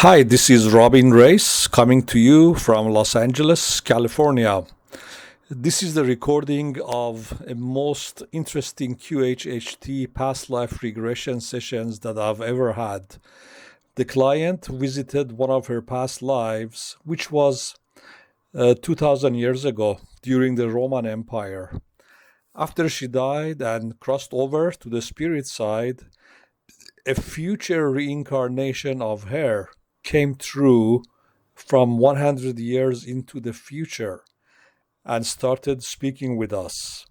Hi, this is Rais coming to you from Los Angeles, California. This is the recording of a most interesting QHHT past life regression sessions that I've ever had. The client visited one of her past lives, which was 2000 years ago during the Roman Empire. After she died and crossed over to the spirit side, a future reincarnation of her came through from 100 years into the future and started speaking with us.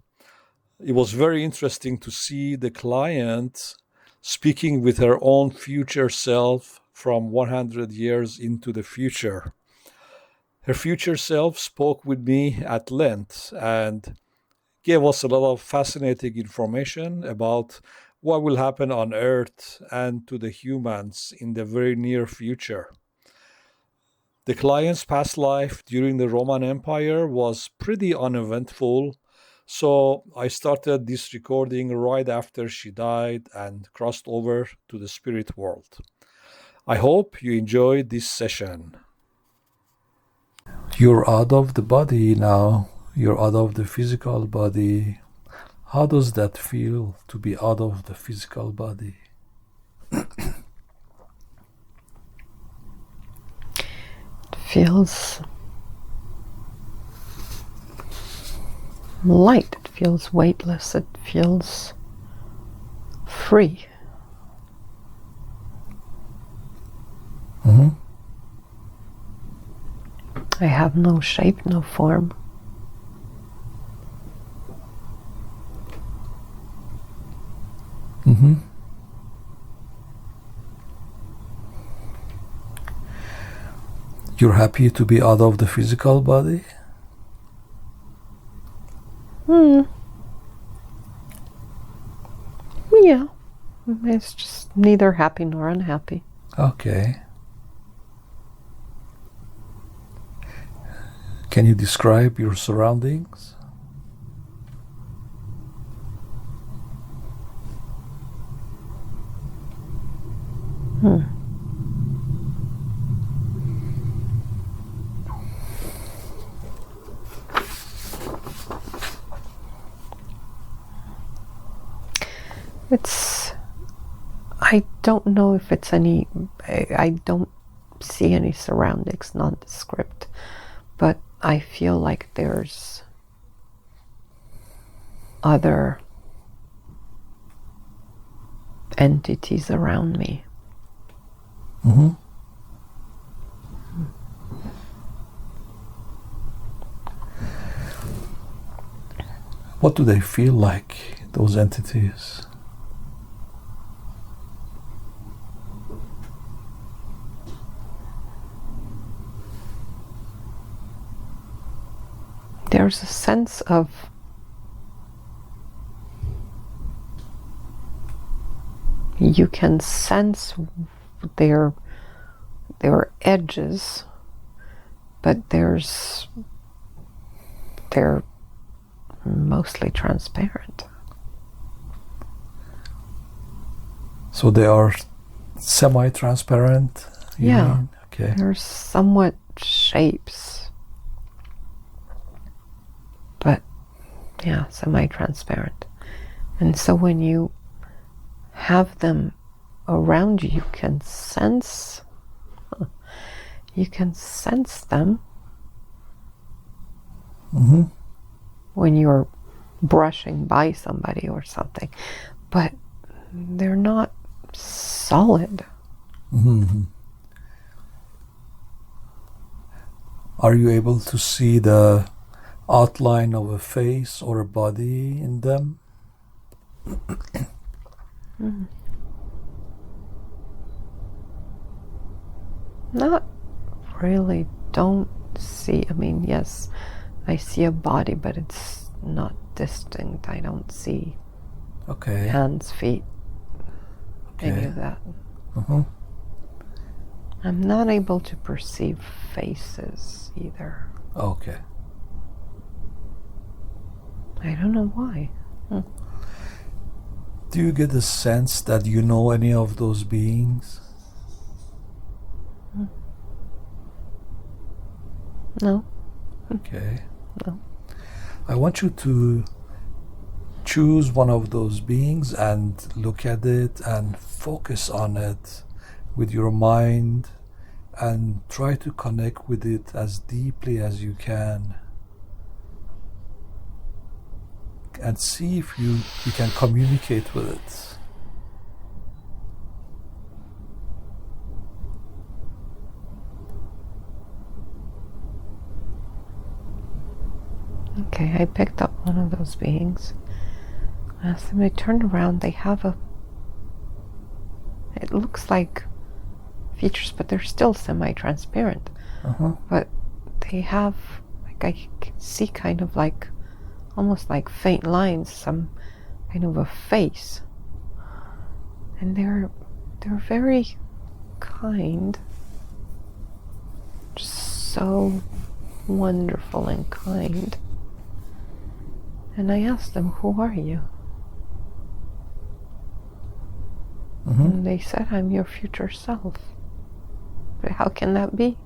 It was very interesting to see the client speaking with her own future self from 100 years into the future. Her future self spoke with me at length and gave us a lot of fascinating information about what will happen on Earth and to the humans in the very near future. The client's past life during the Roman Empire was pretty uneventful, so I started this recording right after she died and crossed over to the spirit world. I hope you enjoyed this session. You're out of the body now. You're out of the physical body. How does that feel to be out of the physical body? It feels light, it feels weightless, it feels free. Mm-hmm. I have no shape, no form. Mm-hmm. You're happy to be out of the physical body? Yeah. It's just neither happy nor unhappy. Okay. Can you describe your surroundings? I don't know if it's I don't see any surroundings, nondescript, but I feel like there's other entities around me. Mm-hmm. What do they feel like, those entities? There's a sense of you can sense their edges, but they're mostly transparent. So they are semi-transparent? Yeah. Mean? Okay. They're somewhat shapes, but yeah, semi-transparent. And so when you have them around you, you can sense them. Mm-hmm. When you're brushing by somebody or something, but they're not solid. Mm-hmm. Are you able to see the outline of a face or a body in them? Not really. Don't see. I mean, yes, I see a body, but it's not distinct. I don't see hands, feet, any of that. Uh-huh. I'm not able to perceive faces either. Okay. I don't know why. Do you get the sense that you know any of those beings? No. Okay. No. I want you to choose one of those beings and look at it and focus on it with your mind and try to connect with it as deeply as you can and see if you can communicate with it. Okay, I picked up one of those beings. As I turned around, they have it looks like features, but they're still semi-transparent. But they have, like, I can see kind of like, almost like faint lines, some kind of a face. And they're very kind. Just so wonderful and kind. And I asked them, who are you? And they said, I'm your future self. But how can that be?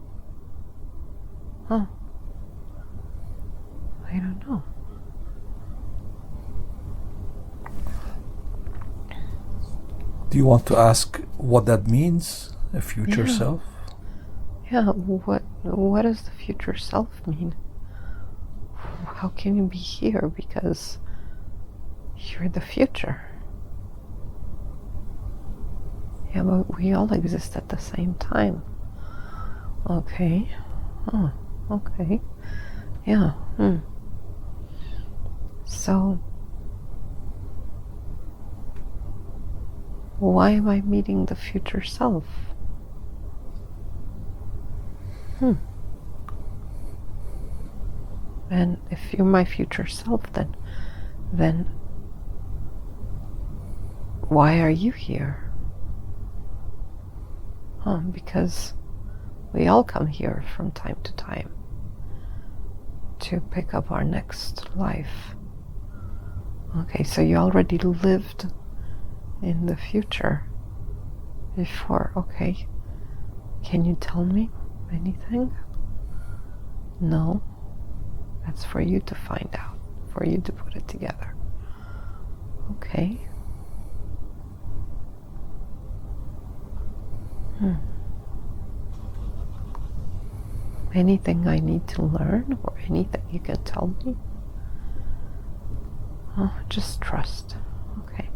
Huh. I don't know. Do you want to ask what that means, a future self? Yeah, what does the future self mean? How can you be here? Because you're the future. Yeah, but we all exist at the same time. Okay. Oh, okay. Yeah. So, why am I meeting the future self? And if you're my future self, then why are you here? Because we all come here from time to time to pick up our next life. Okay, so you already lived in the future before. Okay, can you tell me anything? No. That's for you to find out, for you to put it together. Okay. Anything I need to learn, or anything you can tell me? Oh, just trust. Okay.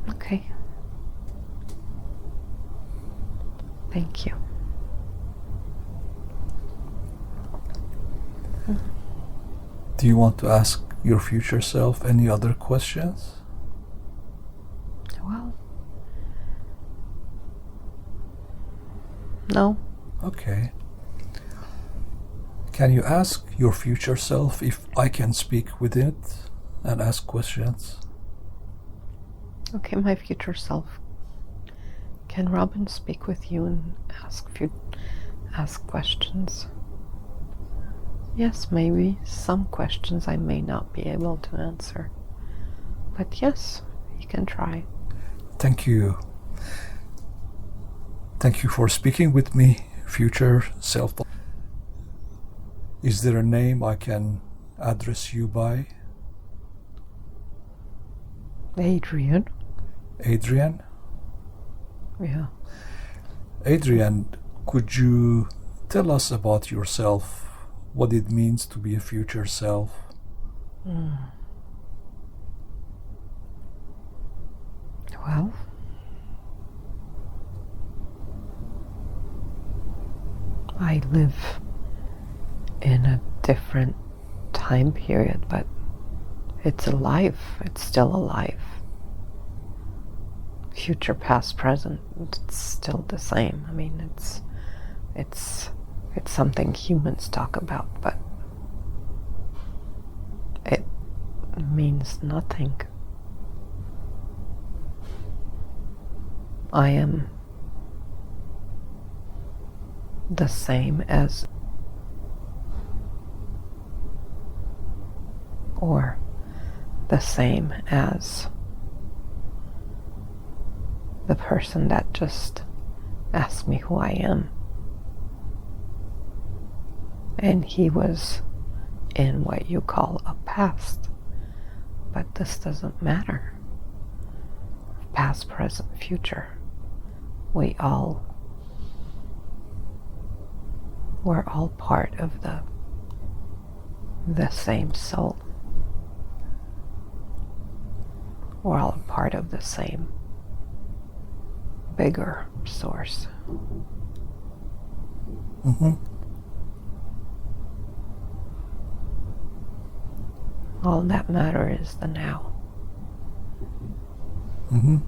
Okay. Thank you. Do you want to ask your future self any other questions? Well, no. Okay. Can you ask your future self if I can speak with it and ask questions? Okay, my future self. Can Robin speak with you and ask questions? Yes, maybe some questions I may not be able to answer. But yes, you can try. Thank you. Thank you for speaking with me, future self. Is there a name I can address you by? Adrian. Adrian? Yeah. Adrian, could you tell us about yourself? What it means to be a future self? Well, I live in a different time period, but it's alive. It's still alive. Future, past, present, it's still the same. I mean, it's something humans talk about, but it means nothing. I am the same as, or the same as the person that just asked me who I am. And he was in what you call a past. But this doesn't matter. Past, present, future. We're all part of the same soul. We're all part of the same bigger source. Mm-hmm. All that matters is the now. Mm-hmm.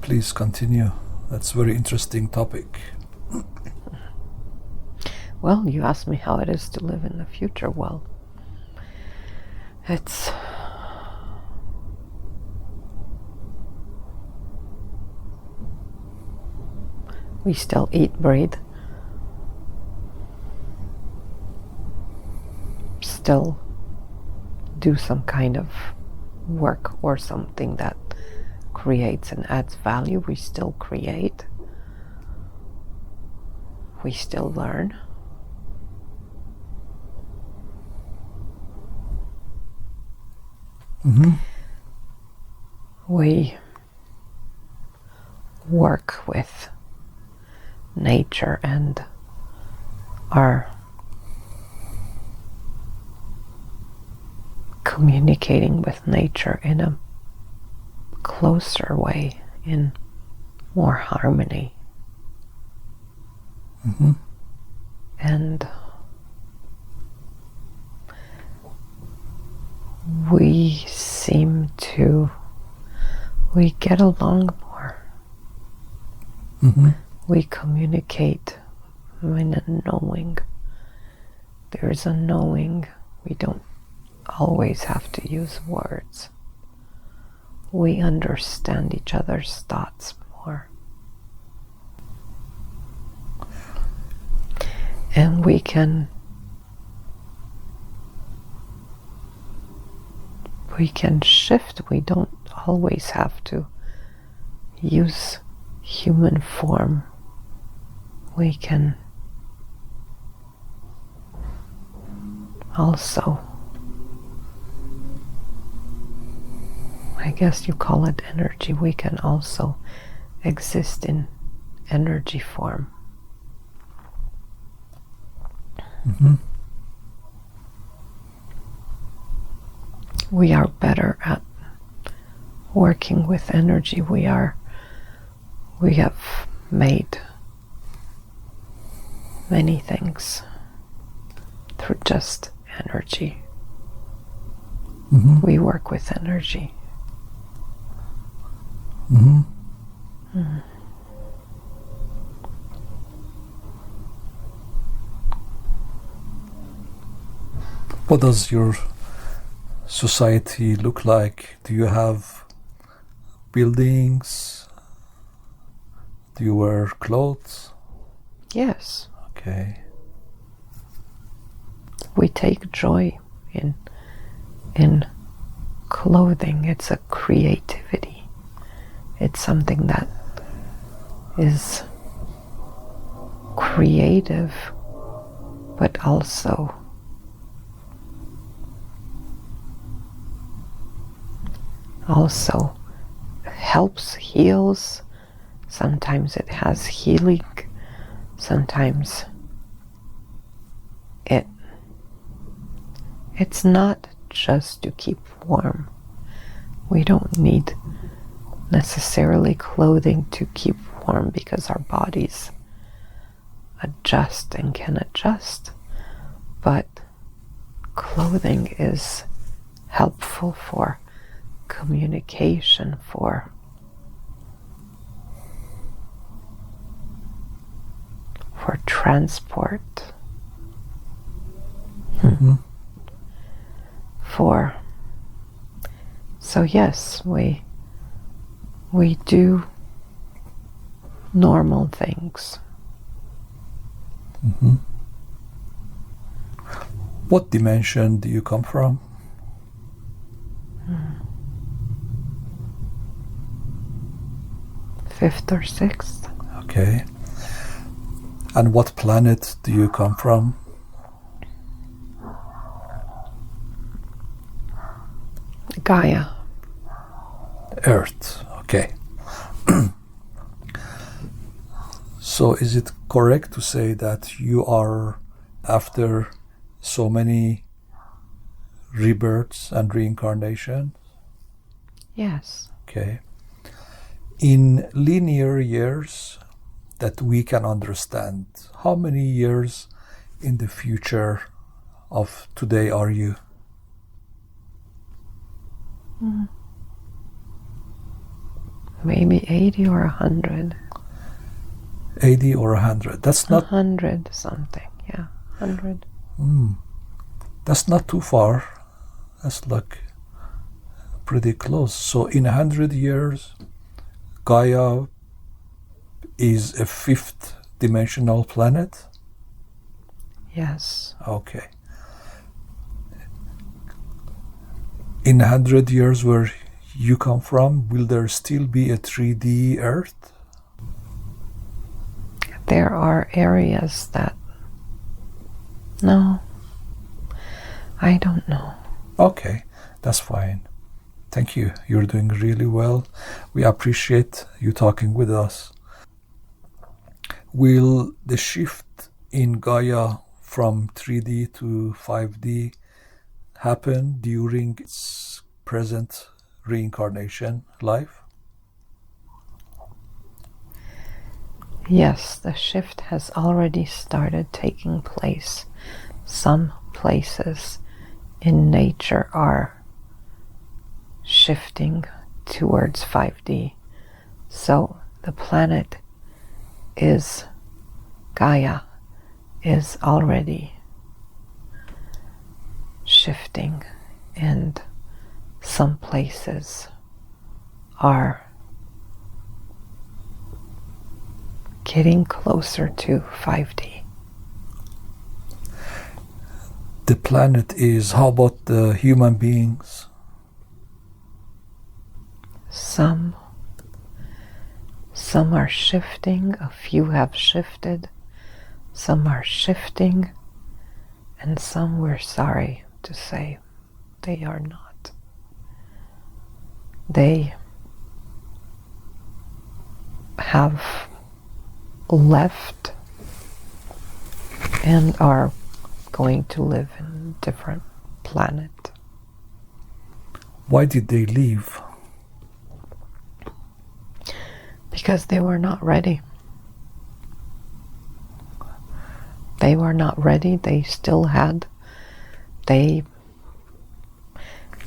Please continue. That's a very interesting topic. Well, you asked me how it is to live in the future. Well, it's we still eat, breathe, still do some kind of work or something that creates and adds value. We still create. We still learn. Mm-hmm. We work with nature and are communicating with nature in a closer way, in more harmony. Mm-hmm. And we get along more. Mm-hmm. We communicate in a knowing. There is a knowing. We don't always have to use words. We understand each other's thoughts more. And we can shift. We don't always have to use human form. We can also, I guess you call it energy, we can also exist in energy form. Mm-hmm. We are better at working with energy. We have made many things through just energy. Mm-hmm. We work with energy. Mm-hmm. Mm. What does your society look like? Do you have buildings? Do you wear clothes? Yes. Okay. We take joy in clothing. It's a creativity. It's something that is creative, but also helps, heals. Sometimes it has healing. Sometimes it's not just to keep warm. We don't need necessarily clothing to keep warm because our bodies adjust and can adjust. But clothing is helpful for communication, for transport, Mm-hmm. So yes, we do normal things. Mm-hmm. What dimension do you come from? 5th or 6th. Okay. And what planet do you come from? Gaia. Earth. Okay. So is it correct to say that you are, after so many rebirths and reincarnations? Yes. Okay. In linear years that we can understand, how many years in the future of today are you? Maybe 80 or 100. 80 or 100. That's not 100 something. Yeah, 100. That's not too far. That's like pretty close. So in 100 years, Gaia is a 5th dimensional planet? Yes. Okay. In 100 years where you come from, will there still be a 3D Earth? There are areas that... No. I don't know. Okay, that's fine. Thank you. You're doing really well. We appreciate you talking with us. Will the shift in Gaia from 3D to 5D happen during its present reincarnation life? Yes, the shift has already started taking place. Some places in nature are shifting towards 5D. So the planet is, Gaia is already shifting, and some places are getting closer to 5D. The planet is, how about the human beings? Some are shifting, a few have shifted, some are shifting, and some, we're sorry to say, they are not. They have left and are going to live in a different planet. Why did they leave? Because they were not ready. They were not ready. They still had,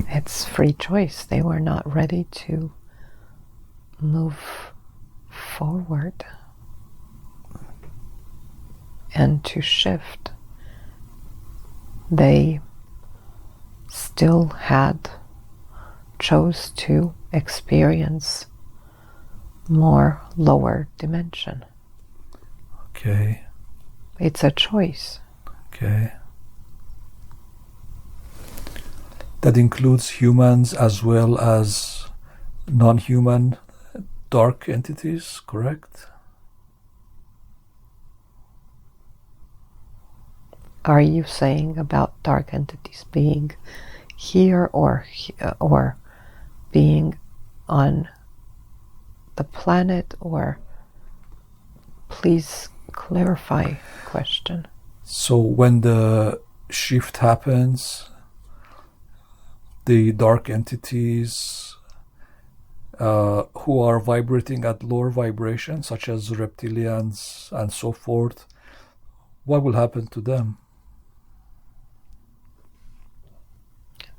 it's free choice. They were not ready to move forward and to shift. They still chose to experience more lower dimension. Okay. It's a choice. Okay. That includes humans as well as non-human dark entities, correct? Are you saying about dark entities being here or being on the planet, or please clarify question? So when the shift happens, the dark entities who are vibrating at lower vibration, such as reptilians and so forth, what will happen to them?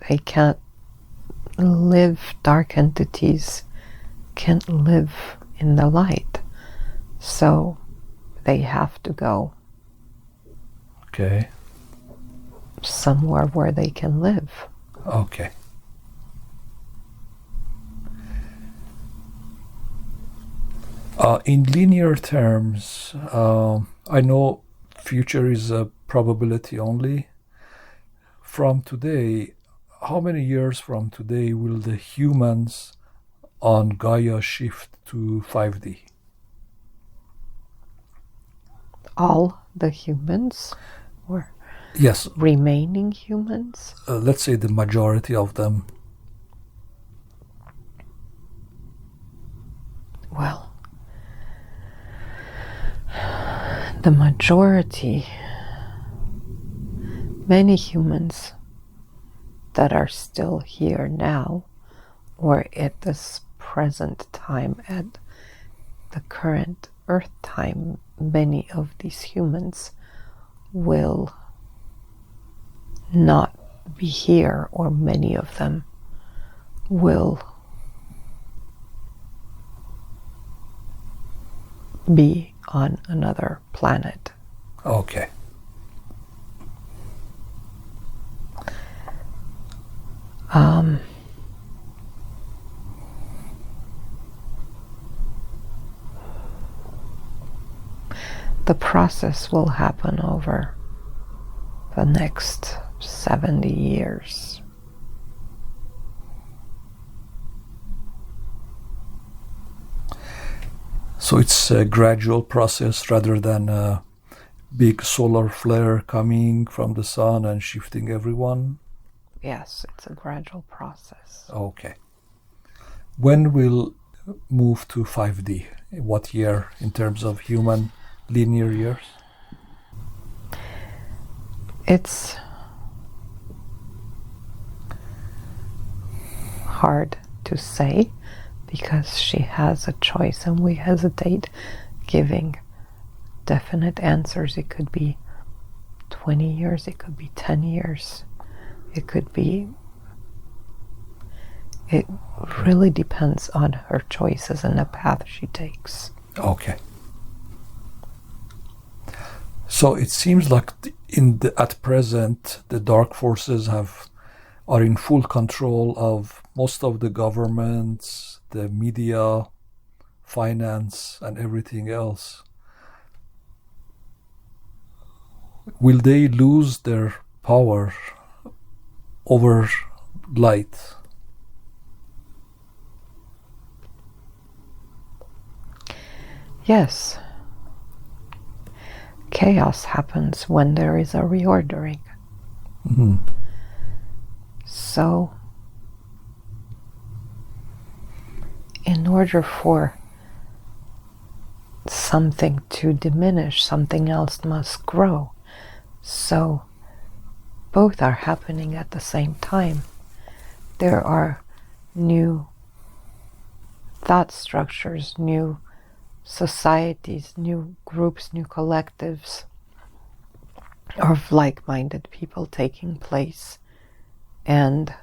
They can't live, dark entities can't live in the light, so they have to go Okay. somewhere where they can live. Okay. In linear terms, I know future is a probability only. From today, how many years from today will the humans on Gaia shift to 5D? All the humans, or Yes. remaining humans? Let's say the majority of them. Well, the majority, many humans that are still here now, or at this present time, at the current Earth time, many of these humans will not be here, or many of them will be on another planet. Okay. The process will happen over the next 70 years. So it's a gradual process rather than a big solar flare coming from the sun and shifting everyone? Yes, it's a gradual process. Okay. When will move to 5D? What year in terms of human linear years? It's hard to say because she has a choice and we hesitate giving definite answers. It could be 20 years, it could be 10 years, it could be... It really depends on her choices and the path she takes. Okay. So it seems like at present the dark forces are in full control of most of the governments, the media, finance, and everything else. Will they lose their power over light? Yes. Chaos happens when there is a reordering. Mm-hmm. So, in order for something to diminish, something else must grow. So, both are happening at the same time. There are new thought structures, new societies, new groups, new collectives of like-minded people taking place. And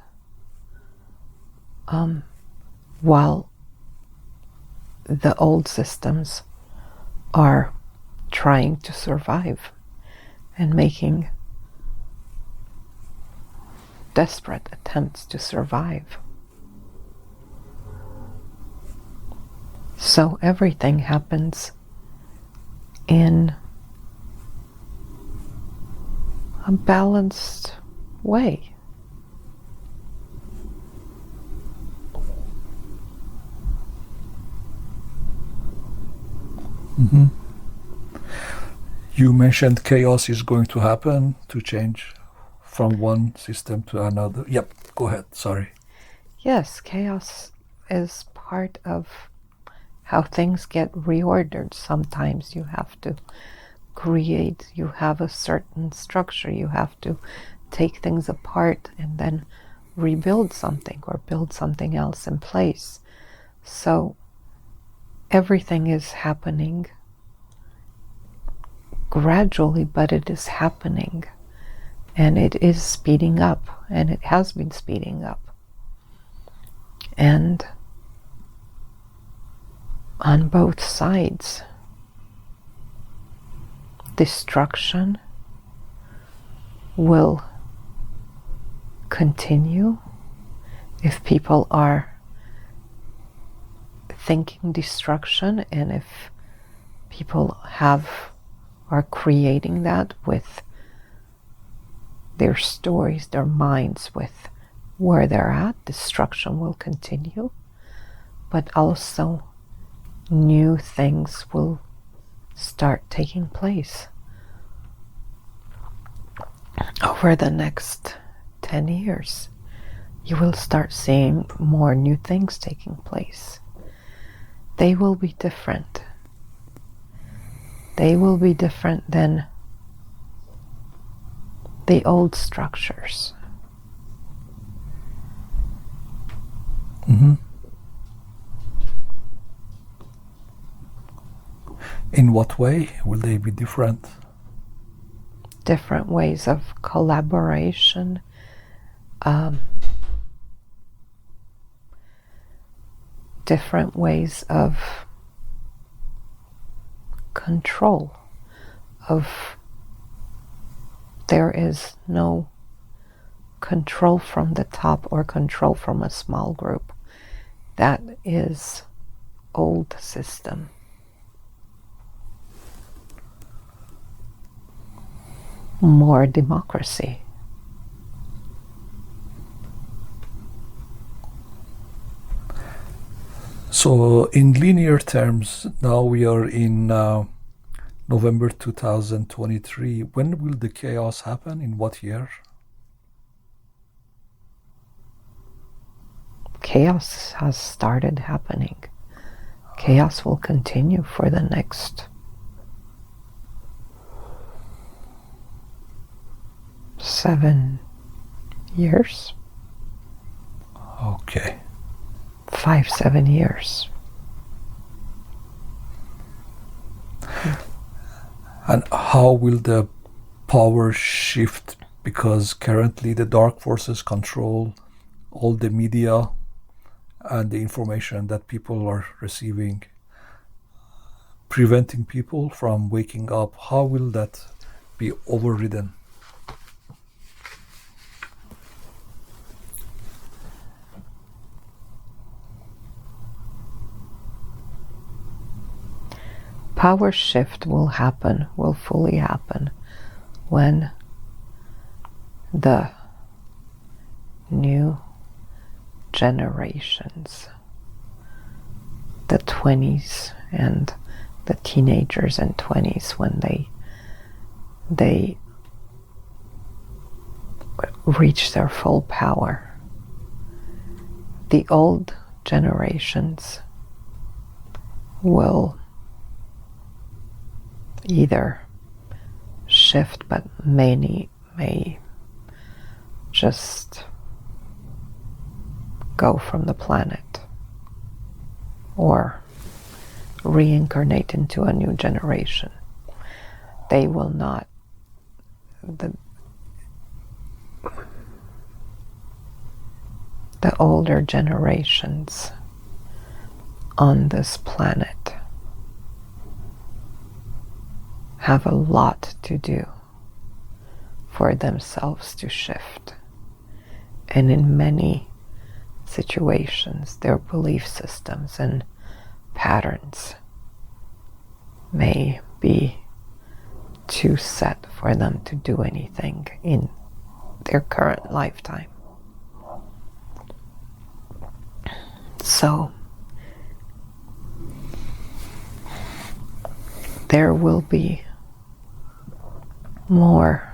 while the old systems are trying to survive and making desperate attempts to survive. So everything happens in a balanced way. Mm-hmm. You mentioned chaos is going to happen to change from one system to another. Yep, go ahead, sorry. Yes, chaos is part of how things get reordered. Sometimes you have to create, you have a certain structure, you have to take things apart and then rebuild something or build something else in place. So everything is happening gradually, but it is happening, and it is speeding up, and it has been speeding up. And on both sides, destruction will continue if people are thinking destruction, and if people are creating that with their stories, their minds, with where they're at, destruction will continue. but also new things will start taking place over the next 10 years. You will start seeing more new things taking place. They will be different. They will be different than the old structures. Mm-hmm. In what way will they be different? Different ways of collaboration, different ways of control, there is no control from the top or control from a small group. That is old system. More democracy. So in linear terms, now we are in November 2023. When will the chaos happen? In what year? Chaos has started happening. Chaos will continue for the next 7 years. Okay. 5-7 years. And how will the power shift? Because currently the dark forces control all the media and the information that people are receiving, preventing people from waking up. How will that be overridden? Power shift will fully happen when the new generations, the 20s and the teenagers and 20s, when they reach their full power. The old generations will either shift, but many may just go from the planet or reincarnate into a new generation. They will not, the older generations on this planet have a lot to do for themselves to shift. And in many situations, their belief systems and patterns may be too set for them to do anything in their current lifetime. So there will be more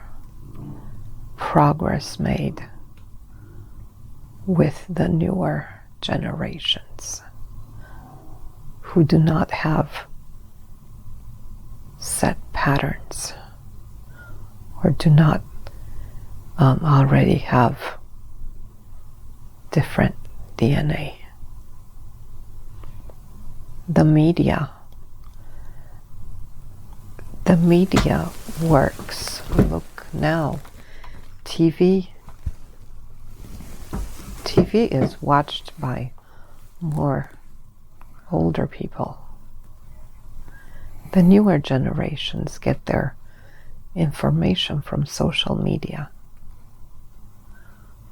progress made with the newer generations who do not have set patterns or do not already have different DNA. The media works. Look now, TV is watched by more older people. The newer generations get their information from social media,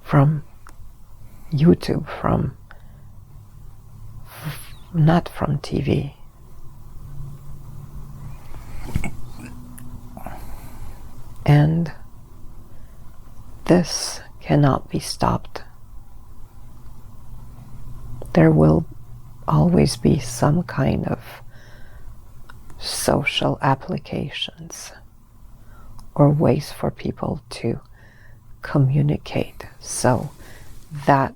from YouTube, not from TV. And this cannot be stopped. There will always be some kind of social applications or ways for people to communicate. So that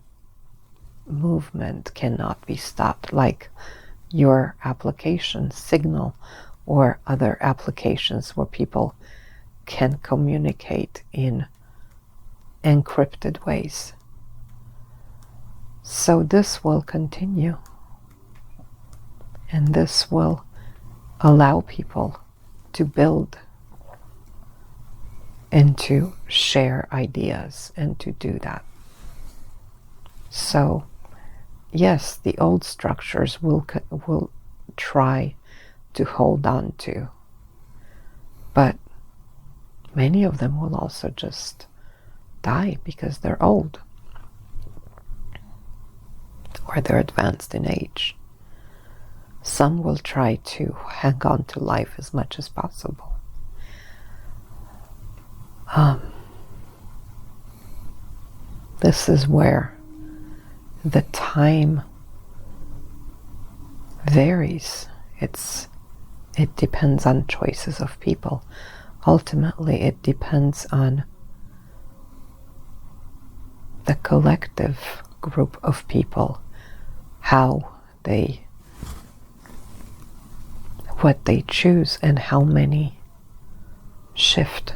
movement cannot be stopped, like your application Signal or other applications where people can communicate in encrypted ways. So this will continue, and this will allow people to build and to share ideas and to do that. So yes, the old structures will try to hold on to, but many of them will also just die because they're old or they're advanced in age. Some will try to hang on to life as much as possible. This is where the time varies. It depends on choices of people. Ultimately, it depends on the collective group of people, what they choose, and how many shift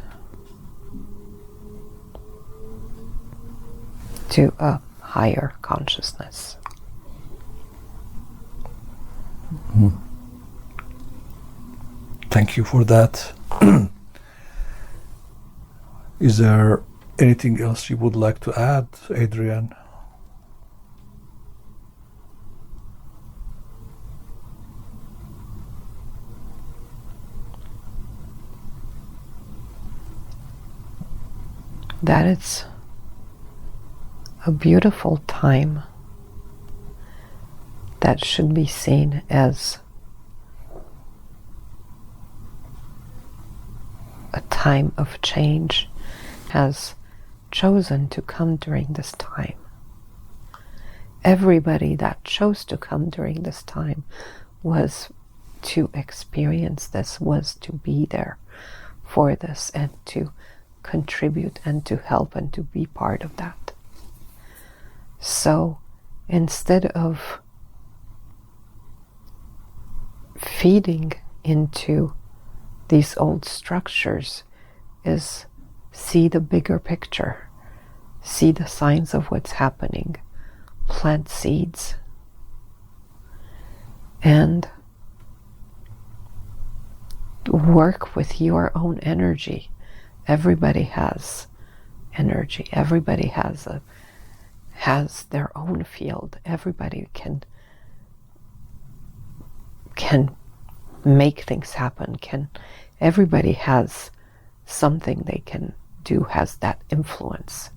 to a higher consciousness. Mm-hmm. Thank you for that. Is there anything else you would like to add, Adrian? That it's a beautiful time that should be seen as a time of change, has chosen to come during this time. Everybody that chose to come during this time was to experience this, was to be there for this, and to contribute and to help and to be part of that. So instead of feeding into these old structures, is see the bigger picture, see the signs of what's happening, plant seeds, and work with your own energy. Everybody has energy. Everybody has their own field. Everybody can make things happen. Everybody has something they can do, has that influence.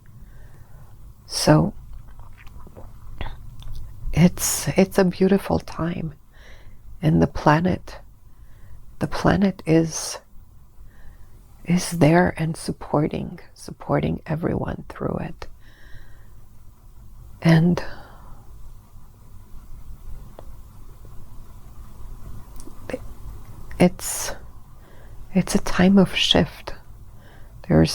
So it's a beautiful time, and the planet is there and supporting everyone through it. And it's a time of shift. You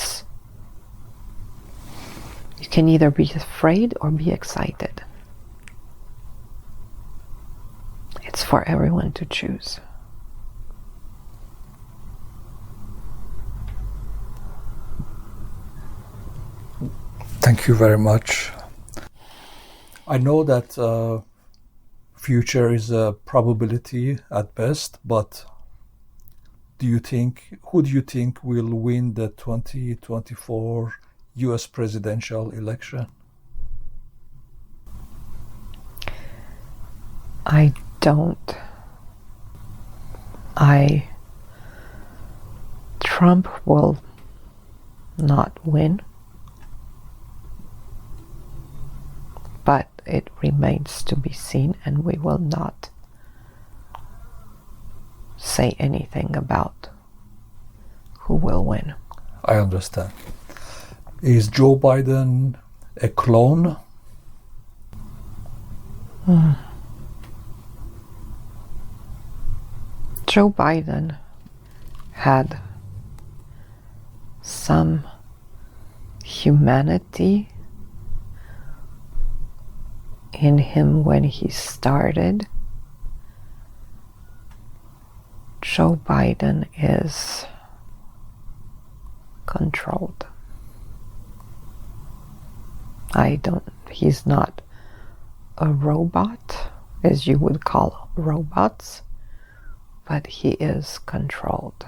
can either be afraid or be excited. It's for everyone to choose. Thank you very much. I know that future is a probability at best, but who do you think will win the 2024 US presidential election? Trump will not win, but it remains to be seen, and we will not say anything about who will win. I understand. Is Joe Biden a clone? Joe Biden had some humanity in him when he started. Joe Biden is controlled. He's not a robot, as you would call robots, but he is controlled.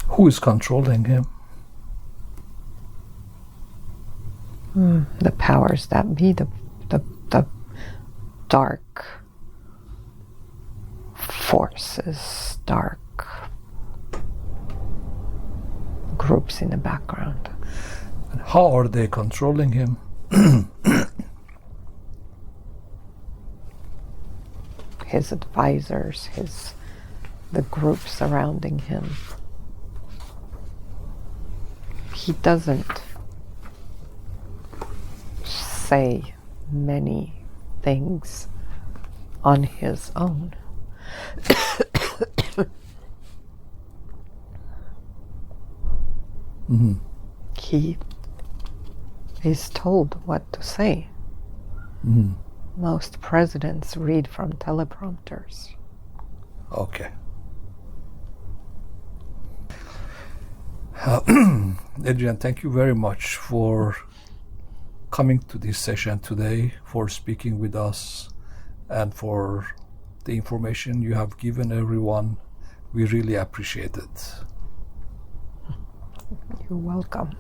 Who is controlling him? The powers that be, the dark forces, dark groups in the background. And how are they controlling him? His advisors, the group surrounding him. He doesn't say many things on his own. Mm-hmm. He is told what to say. Mm-hmm. Most presidents read from teleprompters. Okay. Adrian, thank you very much for coming to this session today, for speaking with us, and for the information you have given everyone. We really appreciate it. You're welcome.